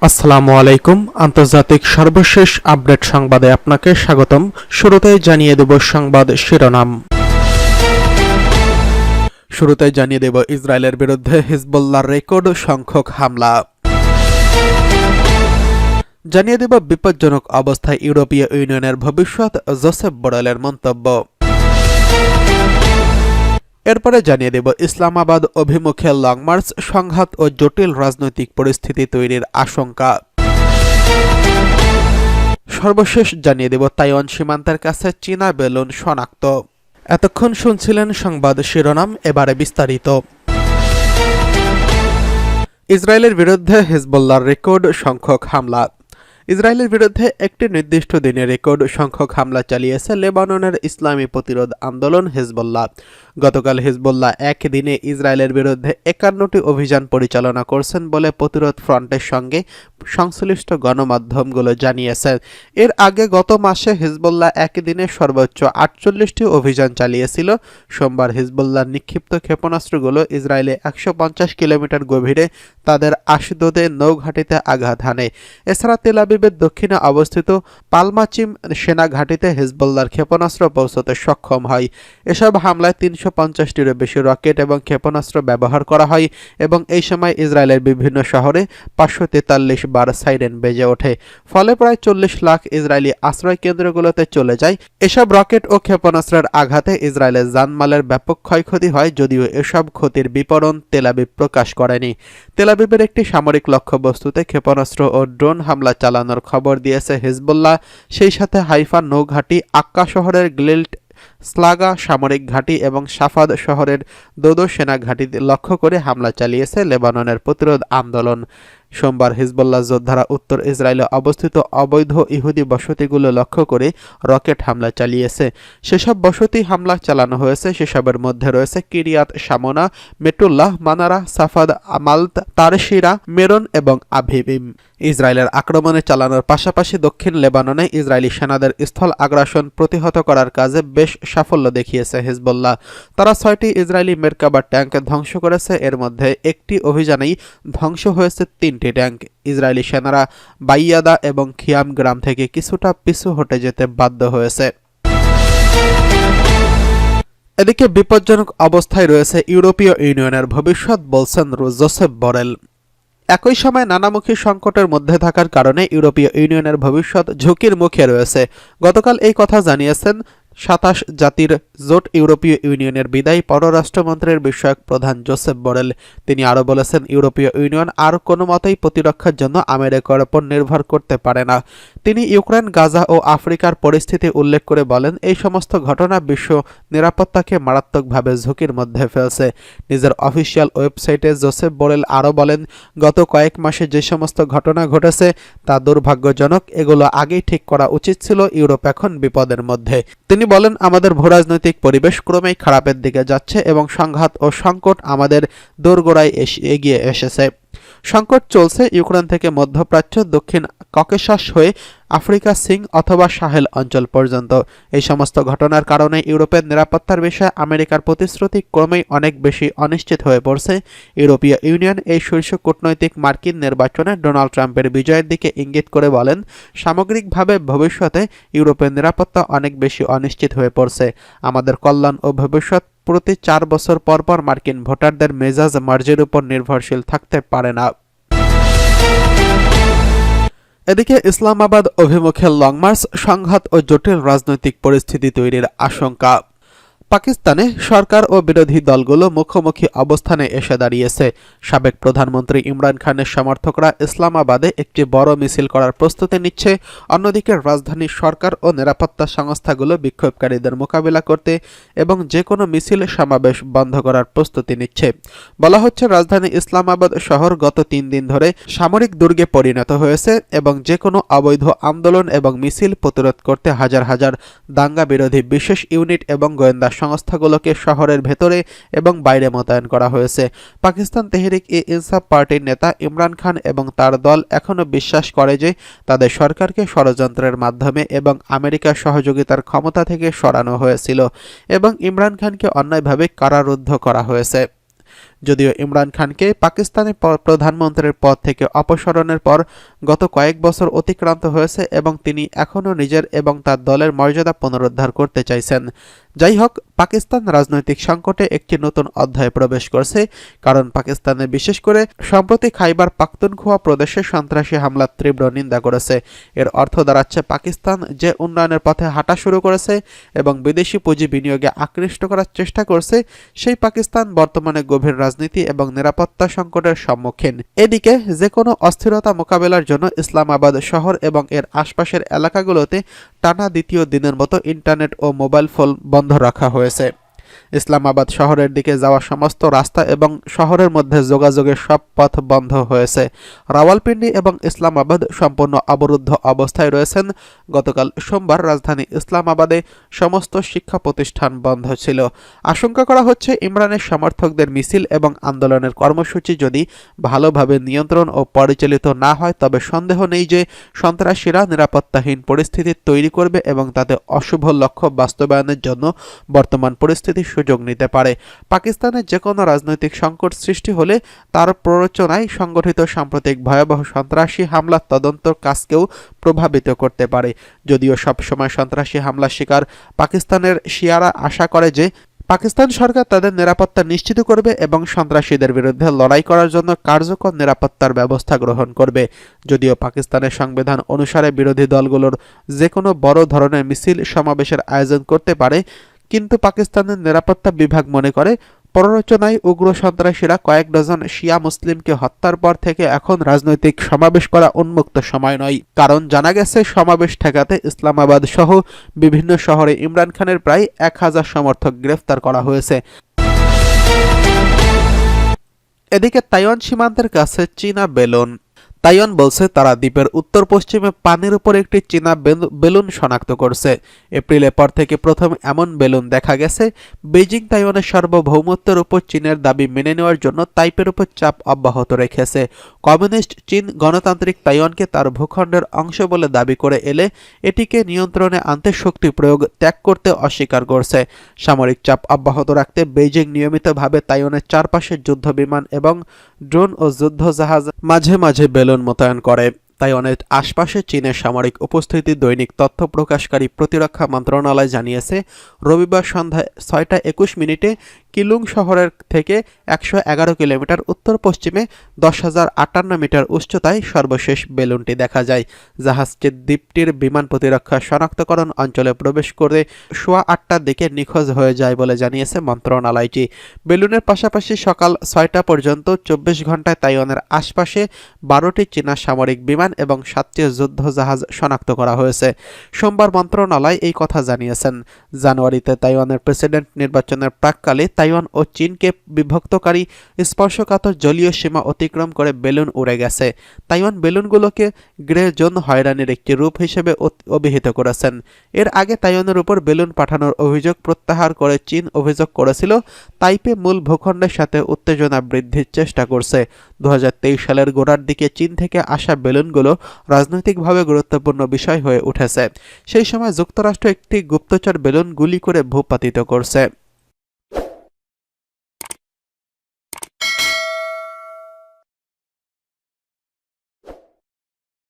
আসসালামু আলাইকুম। আন্তর্জাতিক সর্বশেষ আপডেট সংবাদে আপনাকে স্বাগতম। শুরুতেই জানিয়ে দেব সংবাদ শিরোনাম। শুরুতেই জানিয়ে দেব ইসরায়েলের বিরুদ্ধে হিজবুল্লাহর রেকর্ড সংখ্যক হামলা। জানিয়ে দেব বিপজ্জনক অবস্থায় ইউরোপীয় ইউনিয়নের ভবিষ্যৎ, জোসেফ বোরেলের মন্তব্য। এরপরে জানিয়ে দেব ইসলামাবাদ অভিমুখে লং মার্চ, সংঘাত ও জটিল রাজনৈতিক পরিস্থিতি তৈরির আশঙ্কা। সর্বশেষ জানিয়ে দেব তাইওয়ান সীমান্তের কাছে চীনা বেলুন শনাক্ত। এতক্ষণ শুনছিলেন সংবাদ শিরোনাম, এবারে বিস্তারিত। ইসরায়েলের বিরুদ্ধে হিজবুল্লাহর রেকর্ড সংখ্যক হামলা। ইসরায়েলের বিরুদ্ধে একটি নির্দিষ্ট দিনে রেকর্ড সংখ্যক হামলা চালিয়েছে লেবাননের ইসলামী প্রতিরোধ আন্দোলন হিজবুল্লাহ। গতকাল হিজবুল্লাহ একদিনে ইসরায়েলের বিরুদ্ধে 51টি অভিযান পরিচালনা করছেন বলে প্রতিরোধ ফ্রন্টের সঙ্গে সংশ্লিষ্ট গণমাধ্যমগুলো জানিয়েছে। এর আগে গত মাসে হিজবুল্লাহ একদিনে সর্বোচ্চ 48টি অভিযান চালিয়েছিল। সোমবার হিজবুল্লাহ নিক্ষিপ্ত ক্ষেপণাস্ত্রগুলো ইসরায়েলে 150 কিলোমিটার গভীরে তাদের আশদোদে নৌঘাটিতে আঘাত হানে। এছাড়া তেল আবিবের দক্ষিণে অবস্থিত পালমাচিম সেনা ঘাঁটিতে হিজবুল্লাহর ক্ষেপণাস্ত্র পৌঁছতে সক্ষম হয়। এসব হামলায় 350টিরও বেশি রকেট এবং ক্ষেপণাস্ত্র ব্যবহার করা হয় এবং এই সময় ইসরায়েলের বিভিন্ন শহরে 543 বার সাইরেন বেজে ওঠে। ফলে প্রায় 40 লাখ ইসরায়েলি আশ্রয় কেন্দ্রগুলোতে চলে যায়। এসব রকেট ও ক্ষেপণাস্ত্রের আঘাতে ইসরায়েলের জানমালের ব্যাপক ক্ষয়ক্ষতি হয়, যদিও এসব ক্ষতির বিবরণ তেল আবিব প্রকাশ করেনি। তেল আবিবের একটি সামরিক লক্ষ্যবস্তুতে ক্ষেপণাস্ত্র ও ড্রোন হামলা চালানোর খবর দিয়েছে হিজবুল্লাহ। সেই সাথে হাইফা নৌঘাঁটি, আক্কা শহরের গ্লিল্ট স্লাগা সামরিক ঘাঁটি এবং সাফাদ শহরের দোদো সেনা ঘাঁটিতে লক্ষ্য করে হামলা চালিয়েছে লেবাননের প্রতিরোধ আন্দোলন। সোমবার হিজবুল্লাহ যোদ্ধারা উত্তর ইসরায়েলে অবস্থিত অবৈধ ইহুদি বসতিগুলো লক্ষ্য করে রকেট হামলা চালিয়েছে। সেসব বসতি হামলা চালানো হয়েছে, সেসবের মধ্যে রয়েছে কিরিয়াত শামোনা, মেটুল্লাহ, মানারা, সাফাদ, মালত, তারশিরা, মেরন এবং আভিবিম। ইসরায়েলের আক্রমণে চালানোর পাশাপাশি দক্ষিণ লেবাননে ইসরায়েলি সেনাদের স্থল আগ্রাসন প্রতিহত করার কাজে বেশ সাফল্য দেখিয়েছে হিজবুল্লাহ। তারা 6টি ইসরায়েলি মেরকাবা ট্যাঙ্ক ধ্বংস করেছে। এর মধ্যে একটি অভিযানেই ধ্বংস হয়েছে 3টি ট্যাঙ্ক। ইসরায়েলি সেনারা বাইয়াদা এবং খিয়াম গ্রাম থেকে কিছুটা পিছু হটে যেতে বাধ্য হয়েছে। এদিকে বিপজ্জনক অবস্থায় রয়েছে ইউরোপীয় ইউনিয়নের ভবিষ্যৎ, বলছেন জোসেফ বোরেল। একই সময় নানামুখী সংকটের মধ্যে থাকার কারণে ইউরোপীয় ইউনিয়নের ভবিষ্যৎ ঝুঁকির মুখে রয়েছে। গতকাল এই কথা জানিয়েছেন 27 জাতির জোট ইউরোপীয় ইউনিয়নের বিদায়ী পররাষ্ট্রমন্ত্রীর বিষয়ক প্রধান জোসেফ বোরেল। তিনি আরও বলেছেন, ইউরোপীয় ইউনিয়ন আর কোনো মতেই প্রতিরক্ষার জন্য আমেরিকার উপর নির্ভর করতে পারে না। তিনি ইউক্রেন, গাজা ও আফ্রিকার পরিস্থিতি উল্লেখ করে বলেন, এই সমস্ত ঘটনা বিশ্ব নিরাপত্তাকে মারাত্মকভাবে ঝুঁকির মধ্যে ফেলছে। নিজের অফিসিয়াল ওয়েবসাইটে জোসেফ বোরেল আরও বলেন, গত কয়েক মাসে যে সমস্ত ঘটনা ঘটেছে তা দুর্ভাগ্যজনক। এগুলো আগেই ঠিক করা উচিত ছিল। ইউরোপ এখন বিপদের মধ্যে। তিনি বলেন, আমাদের ভূরাজনৈতিক পরিবেশ ক্রমেই খারাপের দিকে যাচ্ছে এবং সংঘাত ও সংকট আমাদের দোরগোড়ায় এগিয়ে এসেছে। সংকট চলছে ইউক্রেন থেকে মধ্যপ্রাচ্য, দক্ষিণ ককেশাস হয়ে আফ্রিকা সিং অথবা সাহেল অঞ্চল পর্যন্ত। এই সমস্ত ঘটনার কারণে ইউরোপের নিরাপত্তার বিষয়ে আমেরিকার প্রতিশ্রুতি ক্রমেই অনেক বেশি অনিশ্চিত হয়ে পড়ছে। ইউরোপীয় ইউনিয়ন এই শীর্ষ কূটনৈতিক মার্কিন নির্বাচনে ডোনাল্ড ট্রাম্পের বিজয়ের দিকে ইঙ্গিত করে বলেন, সামগ্রিকভাবে ভবিষ্যতে ইউরোপের নিরাপত্তা অনেক বেশি অনিশ্চিত হয়ে পড়ছে। আমাদের কল্যাণ ও ভবিষ্যৎ প্রতি 4 বছর পর পর মার্কিন ভোটারদের মেজাজ মার্জির উপর নির্ভরশীল থাকতে পারে না। এদিকে ইসলামাবাদ অভিমুখে লং মার্চ, সংঘাত ও জটিল রাজনৈতিক পরিস্থিতি তৈরির আশঙ্কা। পাকিস্তানে সরকার ও বিরোধী দলগুলো মুখোমুখি অবস্থানে এসে দাঁড়িয়েছে। সাবেক প্রধানমন্ত্রী ইমরান খানের সমর্থকরা ইসলামাবাদে একটি বড় মিছিল করার প্রস্তুতি নিচ্ছে। অন্যদিকে রাজধানীর সরকার ও নিরাপত্তা সংস্থাগুলো বিক্ষোভকারীদের মোকাবিলা করতে এবং যে কোনো মিছিল সমাবেশ বন্ধ করার প্রস্তুতি নিচ্ছে। বলা হচ্ছে, রাজধানী ইসলামাবাদ শহর গত 3 দিন ধরে সামরিক দুর্গে পরিণত হয়েছে এবং যে কোনো অবৈধ আন্দোলন এবং মিছিল প্রতিরোধ করতে হাজার হাজার দাঙ্গা বিরোধী বিশেষ ইউনিট এবং গোয়েন্দা সংস্থাগুলোকে শহরের ভেতরে এবং বাইরে মোতায়েন করা হয়েছে। পাকিস্তান তেহরিক-ই-ইনসাফ পার্টির নেতা ইমরান খান এবং তার দল এখনও বিশ্বাস করে যে তাদের সরকারকে ষড়যন্ত্রের মাধ্যমে এবং আমেরিকার সহযোগিতার ক্ষমতা থেকে সরানো হয়েছিল এবং ইমরান খানকে অন্যায়ভাবে কারারুদ্ধ করা হয়েছে। যদিও ইমরান খানকে পাকিস্তানের প্রধানমন্ত্রীর পদ থেকে অপসারণের পর গত কয়েক বছর অতিক্রান্ত হয়েছে এবং তিনি এখনও নিজের এবং তার দলের মর্যাদা পুনরুদ্ধার করতে চাইছেন। যাই হোক, পাকিস্তান রাজনৈতিক সংকটে একটি নতুন অধ্যায়ে প্রবেশ করছে, কারণ পাকিস্তানে বিশেষ করে সম্প্রতি খাইবার পাখতুনখোয়া প্রদেশে সন্ত্রাসী হামলার তীব্র নিন্দা করেছে। এর অর্থ দাঁড়াচ্ছে পাকিস্তান যে উন্নয়নের পথে হাঁটা শুরু করেছে এবং বিদেশি পুঁজি বিনিয়োগে আকৃষ্ট করার চেষ্টা করছে, সেই পাকিস্তান বর্তমানে গভীর রাজনীতি এবং নিরাপত্তা সংকটের সম্মুখীন। এদিকে যে কোনো অস্থিরতা মোকাবেলার জন্য ইসলামাবাদ শহর এবং এর আশপাশের এলাকাগুলোতে টানা দ্বিতীয় দিনের মতো ইন্টারনেট ও মোবাইল ফোন বন্ধ রাখা হয়েছে। ইসলামাবাদ শহরের দিকে যাওয়া সমস্ত রাস্তা এবং শহরের মধ্যে যোগাযোগের সব পথ বন্ধ হয়েছে। রাওয়ালপিন্ডি এবং ইসলামাবাদ সম্পূর্ণ অবরুদ্ধ অবস্থায় রয়েছেন। গতকাল সোমবার রাজধানী ইসলামাবাদে সমস্ত শিক্ষা প্রতিষ্ঠান বন্ধ ছিল। আশঙ্কা করা হচ্ছে ইমরানের সমর্থকদের মিছিল এবং আন্দোলনের কর্মসূচি যদি ভালোভাবে নিয়ন্ত্রণ ও পরিচালিত না হয়, তবে সন্দেহ নেই যে সন্ত্রাসীরা নিরাপত্তাহীন পরিস্থিতি তৈরি করবে এবং তাতে অশুভ লক্ষ্য বাস্তবায়নের জন্য বর্তমান পরিস্থিতি সুযোগ নিতে পারে। পাকিস্তানের যে কোনো রাজনৈতিক সংকট সৃষ্টি হলে তার প্ররোচনায় সংগঠিত সাম্প্রতিক ভয়াবহ সন্ত্রাসী হামলার তদন্ত কাজকেও প্রভাবিত করতে পারে। যদিও সবসময় সন্ত্রাসী হামলার শিকার পাকিস্তানের শিয়ারা আশা করে যে পাকিস্তান সরকার তাদের নিরাপত্তা নিশ্চিত করবে এবং সন্ত্রাসীদের বিরুদ্ধে লড়াই করার জন্য কার্যকর নিরাপত্তার ব্যবস্থা গ্রহণ করবে। যদিও পাকিস্তানের সংবিধান অনুসারে বিরোধী দলগুলোর যে কোনো বড় ধরনের মিছিল সমাবেশের আয়োজন করতে পারে, কিন্তু পাকিস্তানের নিরাপত্তা বিভাগ মনে করে প্ররোচনায় উগ্র সন্ত্রাসীরা কয়েক ডজন শিয়া মুসলিমকে হত্যার পর থেকে এখন রাজনৈতিক সমাবেশ করা উন্মুক্ত সময় নয়, কারণ জানা গেছে সমাবেশ ঠেকাতে ইসলামাবাদ সহ বিভিন্ন শহরে ইমরান খানের প্রায় 1000 সমর্থক গ্রেফতার করা হয়েছে। এদিকে তাইওয়ান সীমান্তের কাছে চীনা বেলুন। তাইওয়ান বলছে তারা দ্বীপের উত্তর পশ্চিমে পানির উপর একটি চীনা বেলুন শনাক্ত করছে। এপ্রিলের পর থেকে প্রথম এমন বেলুন দেখা গেছে। বেজিং তাইওয়ানের সার্বভৌমত্বের উপর চীনের দাবি মেনে নেওয়ার জন্য তাইপের উপর চাপ অব্যাহত রেখেছে। কমিউনিস্ট চীন গণতান্ত্রিক তাইওয়ানকে তার ভূখণ্ডের অংশ বলে দাবি করে এলে এটিকে নিয়ন্ত্রণে আনতে শক্তি প্রয়োগ ত্যাগ করতে অস্বীকার করছে। সামরিক চাপ অব্যাহত রাখতে বেইজিং নিয়মিতভাবে তাইওয়ানের চারপাশে যুদ্ধবিমান এবং ড্রোন ও যুদ্ধজাহাজ মাঝে মাঝে বেলুন মোতায়েন করে। তাইওয়ানের আশপাশে চীনের সামরিক উপস্থিতি দৈনিক তথ্য প্রকাশকারী প্রতিরক্ষা মন্ত্রণালয় জানিয়েছে, রবিবার সন্ধ্যায় 6টা21 কিলুং শহরের থেকে 111 কিলোমিটার উত্তর পশ্চিমে 10,058 মিটার উচ্চতায় সর্বশেষ বেলুনটি দেখা যায়। জাহাজটি দ্বীপটির বিমান প্রতিরক্ষা শনাক্তকরণ অঞ্চলে প্রবেশ করে 8:15টার দিকে নিখোঁজ হয়ে যায় বলে জানিয়েছে মন্ত্রণালয়টি। বেলুনের পাশাপাশি সকাল 6টা পর্যন্ত 24 ঘন্টায় তাইওয়ানের আশপাশে 12টি চীনা সামরিক বিমান এবং 7টি যুদ্ধজাহাজ শনাক্ত করা হয়েছে। সোমবার মন্ত্রণালয় এই কথা জানিয়েছেন। জানুয়ারিতে তাইওয়ানের প্রেসিডেন্ট নির্বাচনের প্রাক্কালে তাইওয়ান ও চীনকে বিভক্তকারী স্পর্শকাতর জলীয় সীমা অতিক্রম করে বেলুন উড়ে গেছে। তাইওয়ান বেলুনগুলোকে গ্রে জোন হয়রানির একটি রূপ হিসেবে অভিহিত করেছেন। এর আগে তাইওয়ানের উপর বেলুন পাঠানোর অভিযোগ প্রত্যাহার করে চীন অভিযোগ করেছিল তাইপে মূল ভূখণ্ডের সাথে উত্তেজনা বৃদ্ধির চেষ্টা করছে। 2023 সালের গোড়ার দিকে চীন থেকে আসা বেলুনগুলো রাজনৈতিকভাবে গুরুত্বপূর্ণ বিষয় হয়ে উঠেছে। সেই সময় যুক্তরাষ্ট্র একটি গুপ্তচর বেলুন গুলি করে ভূপাতিত করছে।